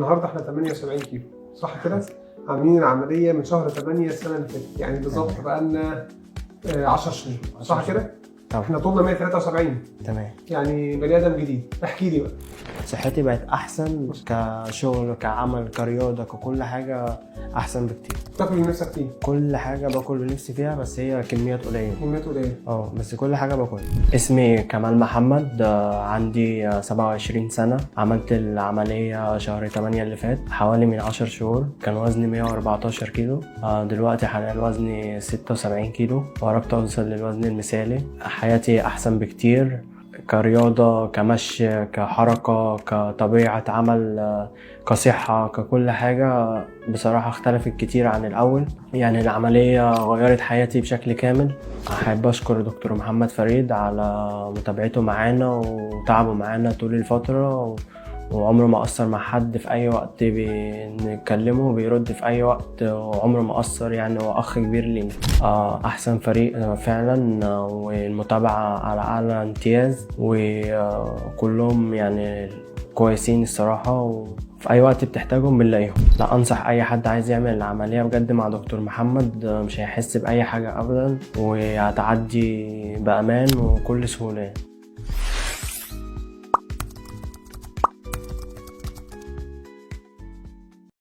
النهارده احنا 78 كيلو صح كده؟ عاملين العمليه من شهر 8 السنه اللي فاتت، يعني بالظبط بقالنا 10 شهور صح كده؟ احنا طولنا 173. تمام. يعني بني ادم جديد. احكي لي بقى. صحتي بقت احسن كشغل كعمل كرياضه ككل حاجه احسن بكتير. تاكل اللي نفسك فيه؟ كل حاجه باكل اللي نفسي فيها، بس هي كميات قليله. كميات قليله بس كل حاجه باكلها. اسمي كمال محمد، عندي 27 سنه. عملت العمليه شهر 8 اللي فات، حوالي من 10 شهور. كان وزني 114 كيلو، دلوقتي حاليا وزني 76 كيلو، وقربت اوصل للوزن المثالي. حياتي احسن بكتير كرياضة، كمشي، كحركة، كطبيعة عمل، كصحة، ككل حاجة. بصراحة اختلفت كتير عن الأول، يعني العملية غيرت حياتي بشكل كامل. أحب أشكر دكتور محمد فريد على متابعته معانا وتعبه معانا طول الفترة، وعمره ما قصر مع حد. في أي وقت بنكلمه بيرد في أي وقت، وعمره ما قصر. يعني هو أخ كبير لينا. أحسن فريق فعلا، والمتابعة على أعلى امتياز، وكلهم يعني كويسين الصراحة، وفي أي وقت بتحتاجهم بنلاقيهم. لا، أنصح أي حد عايز يعمل العملية بجد مع دكتور محمد، مش هيحس بأي حاجة أبدا، وهتعدي بأمان وكل سهولة.